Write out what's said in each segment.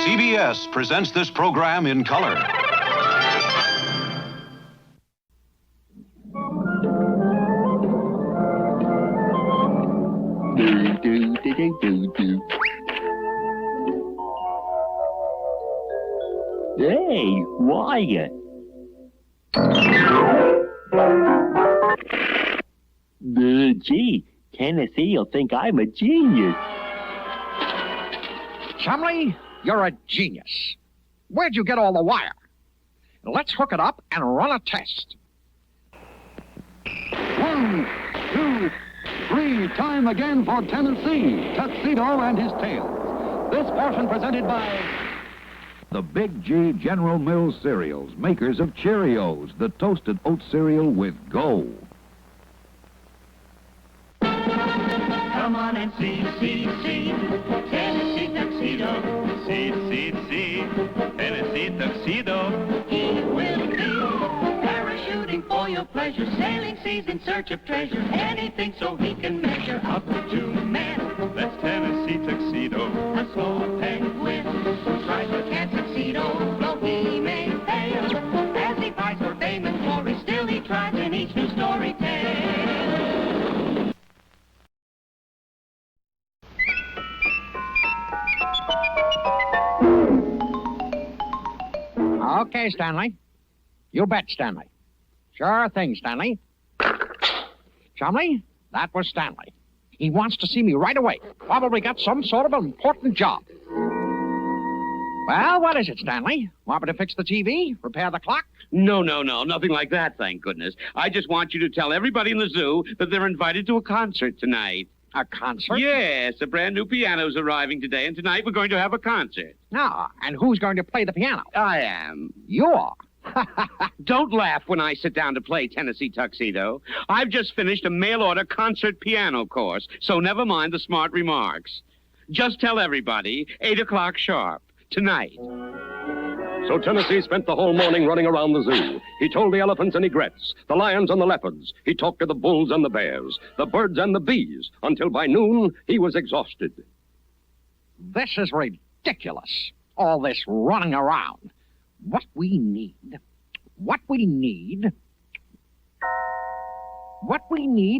CBS presents this program in color. Hey, Wyatt. Gee, Tennessee will think I'm a genius. Chumley, you're a genius. Where'd you get all the wire? Let's hook it up and run a test. 1, 2, 3, time again for Tennessee, Tuxedo and his Tales. This portion presented by The Big G General Mills Cereals, makers of Cheerios, the toasted oat cereal with go. Come on and see, Tennessee Tuxedo. See, Tennessee Tuxedo. He will be parachuting for your pleasure, sailing seas in search of treasure, anything so he can measure up to man. That's Tennessee Tuxedo. A small penguin who tries but can't succeed, though he may fail. As he fights for fame and glory, still he tries in each new story tale. Okay, Stanley. You bet, Stanley. Sure thing, Stanley. Chumley, that was Stanley. He wants to see me right away. Probably got some sort of an important job. Well, what is it, Stanley? Want me to fix the TV? Repair the clock? No, nothing like that, thank goodness. I just want you to tell everybody in the zoo that they're invited to a concert tonight. A concert? Yes, a brand new piano's arriving today, and tonight we're going to have a concert. Ah, and who's going to play the piano? I am. You are. Don't laugh when I sit down to play Tennessee Tuxedo. I've just finished a mail-order concert piano course, so never mind the smart remarks. Just tell everybody, 8 o'clock sharp, tonight. So Tennessee spent the whole morning running around the zoo. He told the elephants and egrets, the lions and the leopards. He talked to the bulls and the bears, the birds and the bees, until by noon he was exhausted. This is ridiculous. All this running around. What we need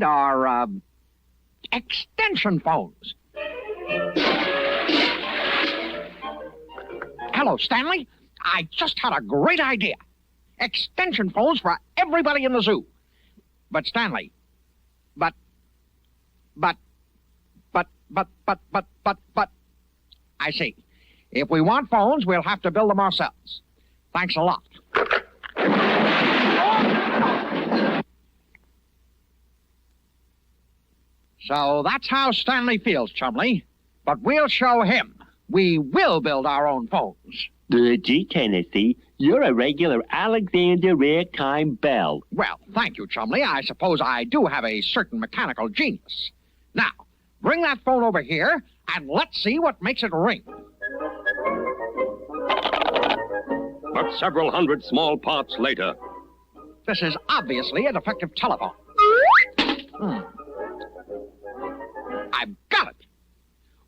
are, extension phones. Hello, Stanley. I just had a great idea. Extension phones for everybody in the zoo. But, Stanley, but, I see. If we want phones, we'll have to build them ourselves. Thanks a lot. So that's how Stanley feels, Chumley. But we'll show him. We will build our own phones. Gee, Tennessee, you're a regular Alexander Ragtime Bell. Well, thank you, Chumley. I suppose I do have a certain mechanical genius. Now, bring that phone over here, and let's see what makes it ring. But several hundred small parts later. This is obviously a defective telephone. I've got it.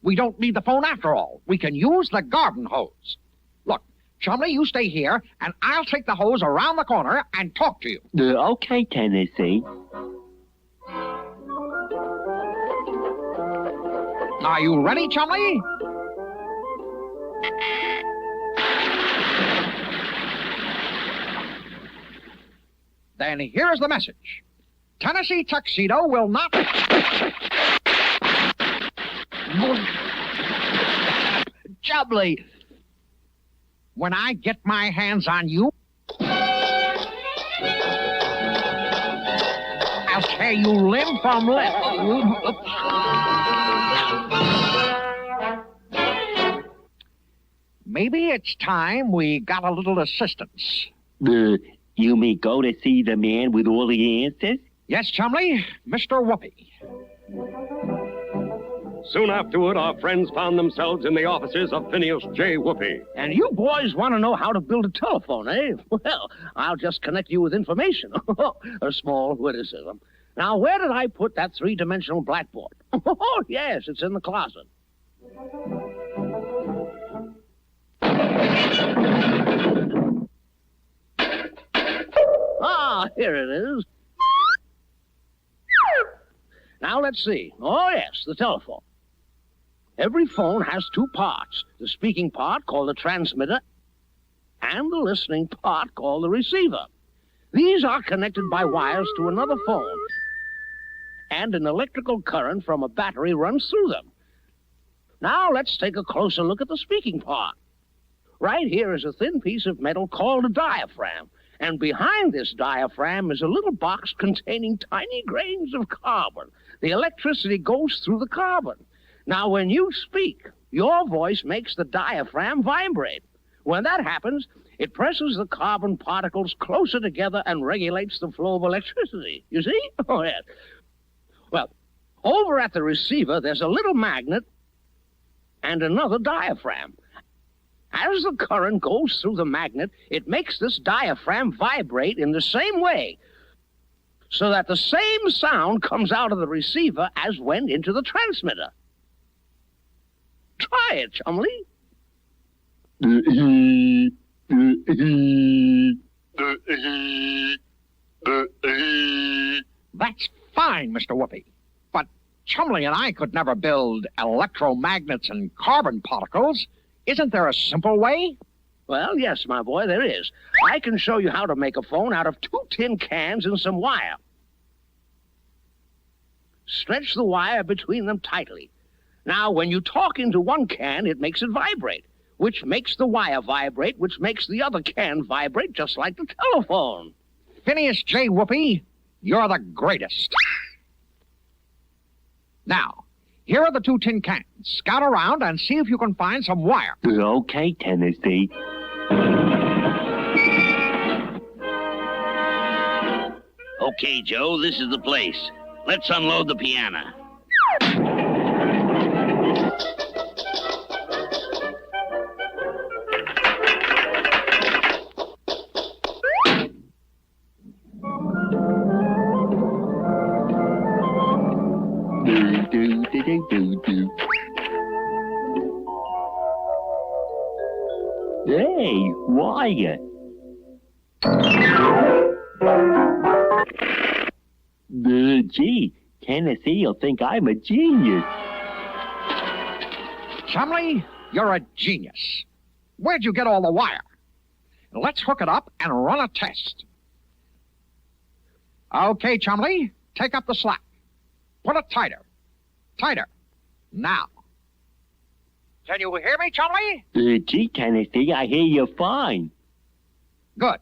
We don't need the phone after all. We can use the garden hose. Look, Chumley, you stay here, and I'll take the hose around the corner and talk to you. Okay, Tennessee. Are you ready, Chumley? Then here's the message. Tennessee Tuxedo will not... Chumley, when I get my hands on you, I'll tear you limb from limb. Maybe it's time we got a little assistance. You mean go to see the man with all the answers? Yes, Chumley, Mr. Whoopi. Soon afterward, our friends found themselves in the offices of Phineas J. Whoopi. And you boys want to know how to build a telephone, eh? Well, I'll just connect you with information. A small witticism. Now, where did I put that three-dimensional blackboard? Oh, yes, it's in the closet. Here it is. Now, let's see. Oh, yes, the telephone. Every phone has two parts. The speaking part, called the transmitter, and the listening part, called the receiver. These are connected by wires to another phone, and an electrical current from a battery runs through them. Now, let's take a closer look at the speaking part. Right here is a thin piece of metal called a diaphragm, and behind this diaphragm is a little box containing tiny grains of carbon. The electricity goes through the carbon. Now, when you speak, your voice makes the diaphragm vibrate. When that happens, it presses the carbon particles closer together and regulates the flow of electricity. You see? Oh, yes. Well, over at the receiver, there's a little magnet and another diaphragm. As the current goes through the magnet, it makes this diaphragm vibrate in the same way, so that the same sound comes out of the receiver as went into the transmitter. Try it, Chumley. That's fine, Mr. Whoopi. But Chumley and I could never build electromagnets and carbon particles. Isn't there a simple way? Well, yes, my boy, there is. I can show you how to make a phone out of 2 tin cans and some wire. Stretch the wire between them tightly. Now, when you talk into one can, it makes it vibrate, which makes the wire vibrate, which makes the other can vibrate, just like the telephone. Phineas J. Whoopi, you're the greatest. Now, here are the 2 tin cans. Scout around and see if you can find some wire. Okay, Tennessee. Okay, Joe, this is the place. Let's unload the piano. Hey, wire. Gee, Tennessee will think I'm a genius. Chumley, you're a genius. Where'd you get all the wire? Let's hook it up and run a test. Okay, Chumley, take up the slack. Put it tighter. Tighter. Now. Can you hear me, Chumley? Gee, Tennessee, I hear you fine. Good.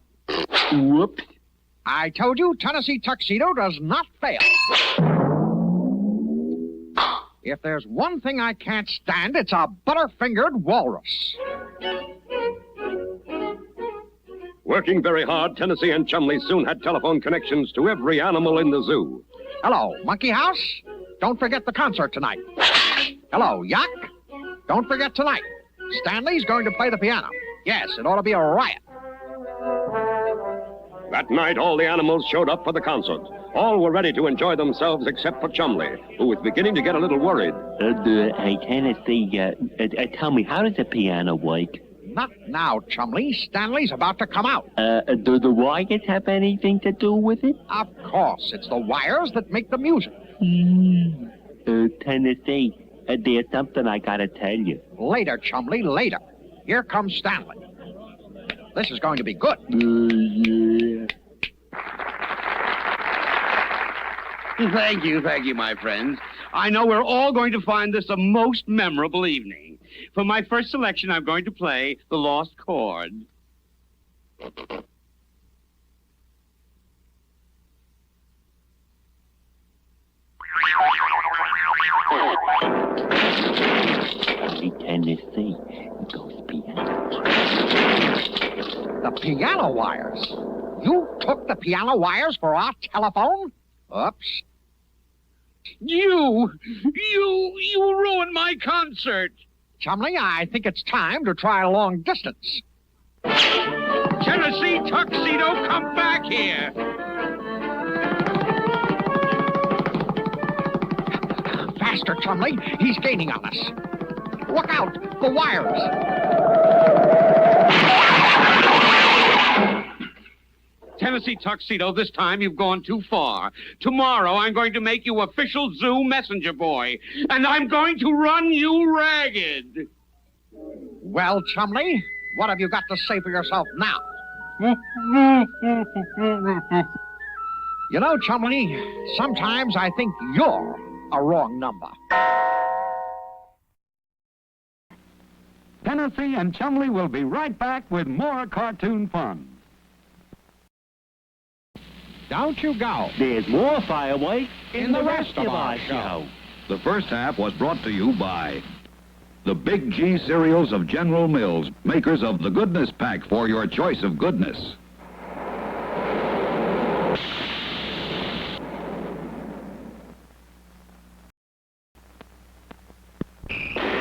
Whoops. I told you Tennessee Tuxedo does not fail. If there's one thing I can't stand, it's a butter-fingered walrus. Working very hard, Tennessee and Chumley soon had telephone connections to every animal in the zoo. Hello, Monkey House. Don't forget the concert tonight. Hello, Yak. Don't forget tonight. Stanley's going to play the piano. Yes, it ought to be a riot. That night, all the animals showed up for the concert. All were ready to enjoy themselves except for Chumley, who was beginning to get a little worried. Hey, Tennessee, tell me, how does the piano work? Not now, Chumley. Stanley's about to come out. Do the wires have anything to do with it? Of course. It's the wires that make the music. Tennessee, there's something I gotta tell you. Later, Chumley, later. Here comes Stanley. This is going to be good. Yeah. Thank you, my friends. I know we're all going to find this a most memorable evening. For my first selection, I'm going to play The Lost Chord. Tennessee, those pianos. The piano wires? You took the piano wires for our telephone? Oops. You ruined my concert. Chumley, I think it's time to try long distance. Tennessee Tuxedo, come back here. Faster, Chumley. He's gaining on us. Look out, the wires. Tennessee Tuxedo, this time you've gone too far. Tomorrow I'm going to make you official zoo messenger boy, and I'm going to run you ragged. Well, Chumley, what have you got to say for yourself now? You know, Chumley, sometimes I think you're a wrong number. Tennessee and Chumley will be right back with more cartoon fun. Don't you go. There's more fireworks In the rest of our show. The first half was brought to you by the Big G cereals of General Mills, makers of the Goodness Pack for your choice of goodness.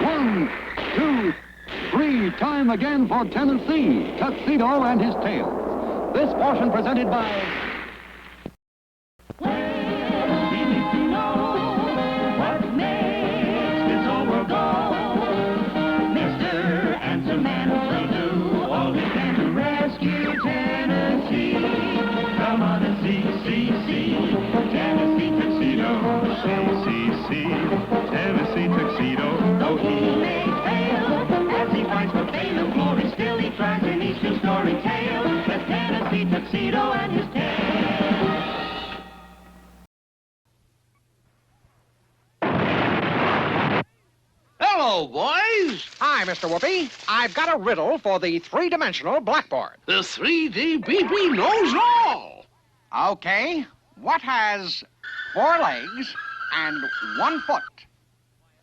One, two, three, time again for Tennessee, Tuxedo and his tales. This portion presented by Tennessee Tuxedo, though he may fail, as he fights for fame and glory, still he tries an Eastern story tale. The Tennessee Tuxedo and his tale. Hello, boys. Hi, Mr. Whoopi. I've got a riddle for the three-dimensional blackboard. The 3D BB knows all. Okay. What has 4 legs and 1 foot?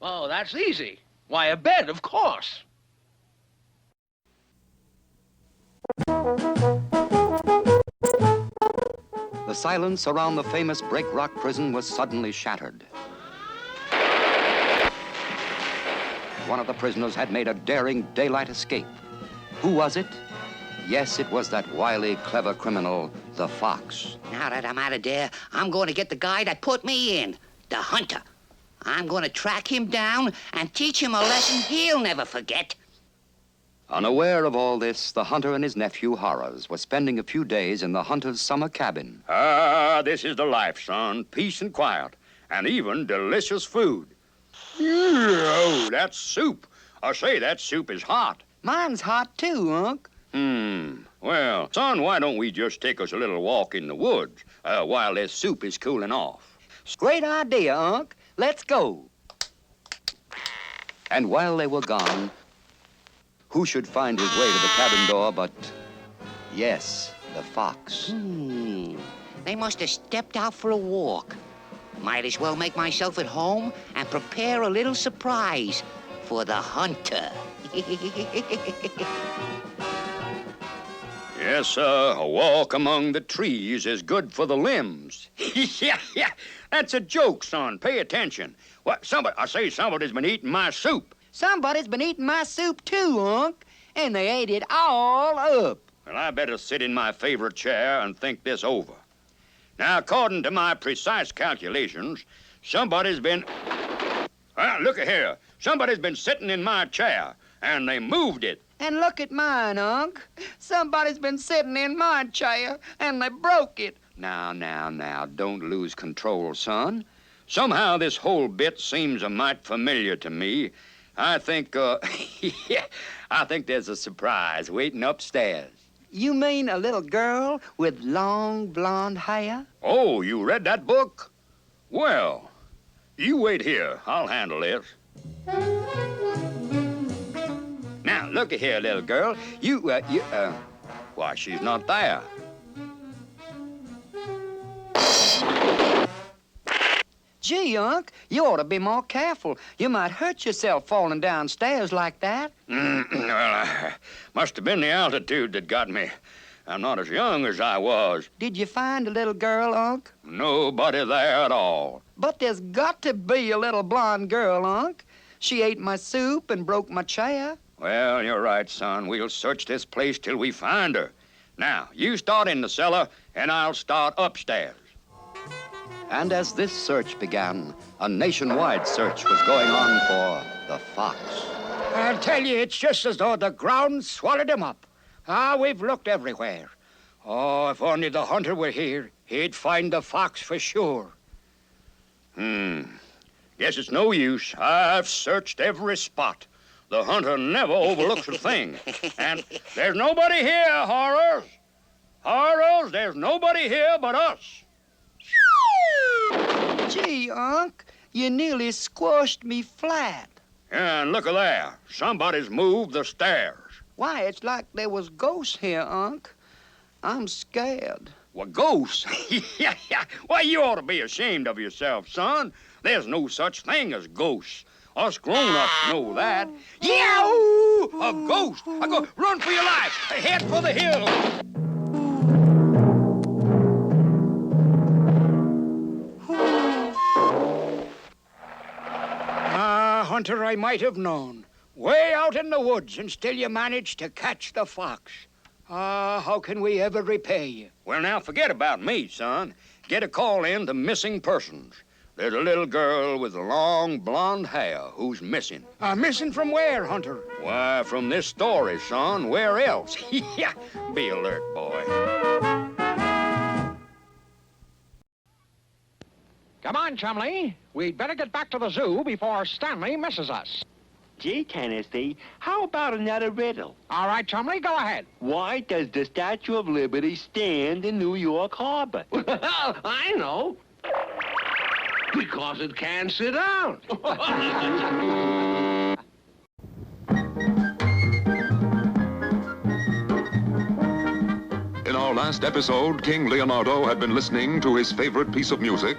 Oh, that's easy. Why, a bed, of course. The silence around the famous Breakout prison was suddenly shattered. One of the prisoners had made a daring daylight escape. Who was it? Yes, it was that wily, clever criminal, the Fox. Now that I'm out of there, I'm going to get the guy that put me in, the hunter. I'm going to track him down and teach him a lesson he'll never forget. Unaware of all this, the hunter and his nephew, Horace, were spending a few days in the hunter's summer cabin. Ah, this is the life, son. Peace and quiet, and even delicious food. Oh, that's soup. I say, that soup is hot. Mine's hot too, Unc. Well, son, why don't we just take us a little walk in the woods while this soup is cooling off? Great idea, Unc. Let's go. And while they were gone, who should find his way to the cabin door but, yes, the Fox. They must have stepped out for a walk. Might as well make myself at home and prepare a little surprise for the hunter. Yes, sir, a walk among the trees is good for the limbs. Yeah, that's a joke, son. Pay attention. What, somebody's been eating my soup. Somebody's been eating my soup too, Unc, and they ate it all up. Well, I better sit in my favorite chair and think this over. Now, according to my precise calculations, somebody's been... look at here. Somebody's been sitting in my chair, and they moved it. And look at mine, Unc. Somebody's been sitting in my chair, and they broke it. Now, don't lose control, son. Somehow this whole bit seems a mite familiar to me. I think, I think there's a surprise waiting upstairs. You mean a little girl with long blonde hair? Oh, you read that book? Well, you wait here. I'll handle it. Now, look at here, little girl. Why, she's not there. Gee, Unc, you ought to be more careful. You might hurt yourself falling downstairs like that. Well, must have been the altitude that got me. I'm not as young as I was. Did you find a little girl, Unc? Nobody there at all. But there's got to be a little blonde girl, Unc. She ate my soup and broke my chair. Well, you're right, son. We'll search this place till we find her. Now, you start in the cellar, and I'll start upstairs. And as this search began, a nationwide search was going on for the Fox. I'll tell you, it's just as though the ground swallowed him up. We've looked everywhere. Oh, if only the hunter were here, he'd find the fox for sure. Guess it's no use. I've searched every spot. The hunter never overlooks a thing. And there's nobody here, Horrors. Horrors, there's nobody here but us. Gee, Unc, you nearly squashed me flat. And look at there. Somebody's moved the stairs. Why, it's like there was ghosts here, Unc. I'm scared. Well, ghosts? Yeah. Why, you ought to be ashamed of yourself, son. There's no such thing as ghosts. Us grown-ups know that. Yow! A ghost! Run for your life! Head for the hill! Hunter, I might have known. Way out in the woods, and still you managed to catch the fox. How can we ever repay you? Well, now, forget about me, son. Get a call in to missing persons. There's a little girl with long blonde hair who's missing. Missing from where, Hunter? Why, from this story, son. Where else? Yeah, be alert, boy. Come on, Chumley. We'd better get back to the zoo before Stanley misses us. Gee, Tennessee, how about another riddle? All right, Chumley, go ahead. Why does the Statue of Liberty stand in New York Harbor? I know. Because it can't sit down. In our last episode, King Leonardo had been listening to his favorite piece of music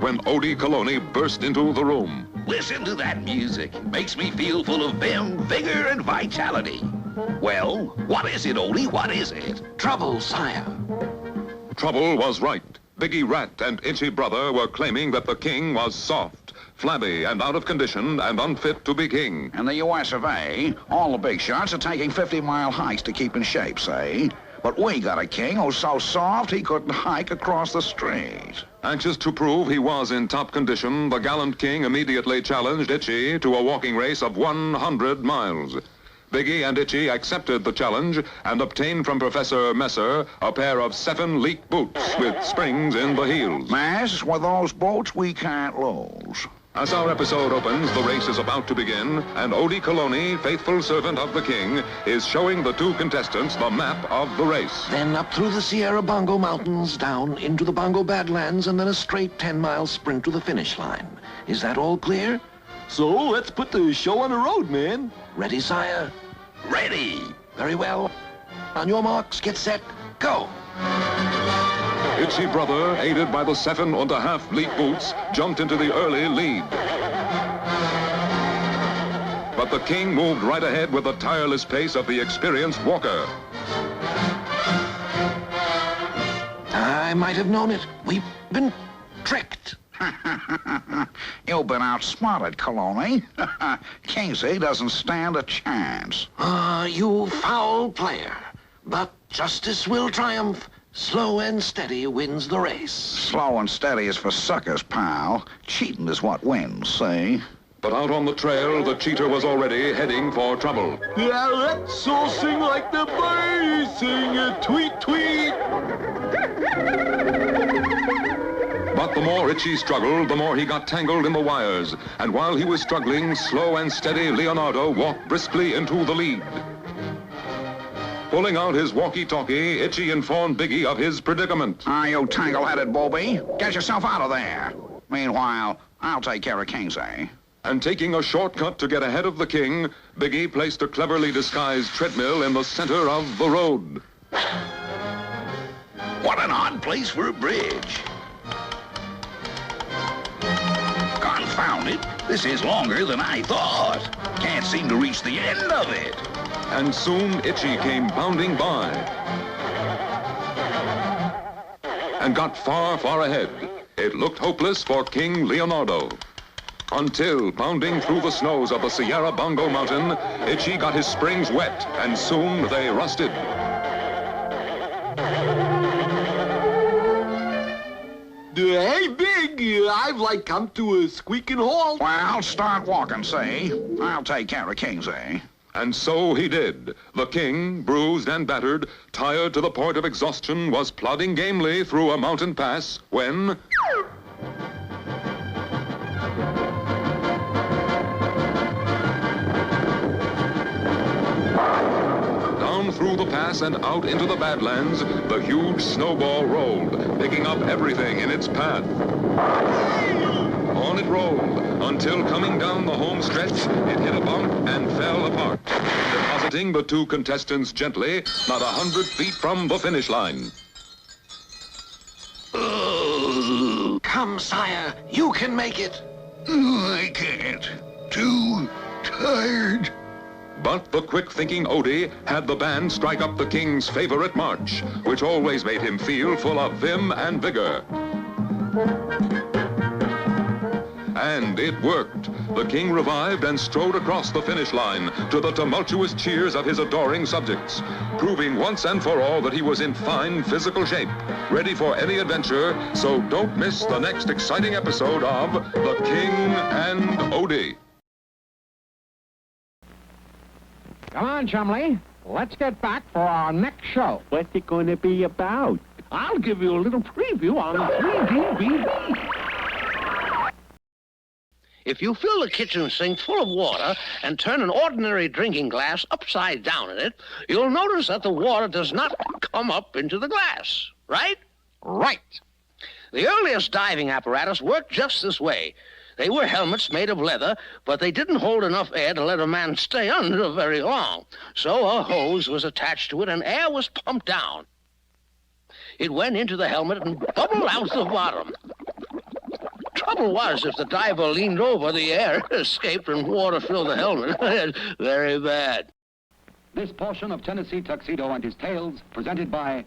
when Odie Coloni burst into the room. Listen to that music. It makes me feel full of vim, vigor, and vitality. Well, what is it, Odie? What is it? Trouble, sire. Trouble was right. Biggie Rat and Itchy Brother were claiming that the king was soft, flabby, and out of condition, and unfit to be king. In the U.S. of A., all the big shots are taking 50-mile hikes to keep in shape, say. But we got a king who's so soft he couldn't hike across the street. Anxious to prove he was in top condition, the gallant king immediately challenged Itchy to a walking race of 100 miles. Biggie and Itchy accepted the challenge and obtained from Professor Messer a pair of 7 leak boots with springs in the heels. Mass, with those boots, we can't lose. As our episode opens, the race is about to begin, and Odie Coloni, faithful servant of the king, is showing the 2 contestants the map of the race. Then up through the Sierra Bongo Mountains, down into the Bongo Badlands, and then a straight 10-mile sprint to the finish line. Is that all clear? So let's put the show on the road, man. Ready, sire? Ready. Very well. On your marks, get set, go. Itchy Brother, aided by the 7.5 leak boots, jumped into the early lead. But the king moved right ahead with the tireless pace of the experienced walker. I might have known it. We've been tricked. You've been outsmarted, Coloni. Kingsley doesn't stand a chance. You foul player. But justice will triumph. Slow and steady wins the race. Slow and steady is for suckers, pal. Cheating is what wins, see? But out on the trail, the cheater was already heading for trouble. Yeah, let's all sing like the birds sing a tweet, tweet. But the more Itchy struggled, the more he got tangled in the wires. And while he was struggling, slow and steady Leonardo walked briskly into the lead. Pulling out his walkie-talkie, Itchy informed Biggie of his predicament. You tangle-headed booby. Get yourself out of there. Meanwhile, I'll take care of Kingsley. And taking a shortcut to get ahead of the king, Biggie placed a cleverly disguised treadmill in the center of the road. What an odd place for a bridge. Confound it. This is longer than I thought. Can't seem to reach the end of it. And soon Itchy came bounding by and got far, far ahead. It looked hopeless for King Leonardo. Until, pounding through the snows of the Sierra Bongo Mountain, Itchy got his springs wet, and soon they rusted. Hey, Big, I've like come to a squeaking halt. Well, start walking, see? I'll take care of Kingsley. And so he did. The king, bruised and battered, tired to the point of exhaustion, was plodding gamely through a mountain pass when... Down through the pass and out into the Badlands, the huge snowball rolled, picking up everything in its path. On it rolled, until coming down the home stretch, it hit a bump and fell apart, depositing the two contestants gently, not 100 feet from the finish line. Come, sire, you can make it. I can't. Too tired. But the quick-thinking Odie had the band strike up the king's favorite march, which always made him feel full of vim and vigor. And it worked. The king revived and strode across the finish line to the tumultuous cheers of his adoring subjects, proving once and for all that he was in fine physical shape, ready for any adventure. So don't miss the next exciting episode of The King and Odie. Come on, Chumley. Let's get back for our next show. What's it going to be about? I'll give you a little preview on 3DVD. If you fill the kitchen sink full of water and turn an ordinary drinking glass upside down in it, you'll notice that the water does not come up into the glass, right? Right. The earliest diving apparatus worked just this way. They were helmets made of leather, but they didn't hold enough air to let a man stay under very long. So a hose was attached to it and air was pumped down. It went into the helmet and bubbled out the bottom. Trouble was, if the diver leaned over, the air escaped and water filled the helmet. Very bad. This portion of Tennessee Tuxedo and his Tales, presented by...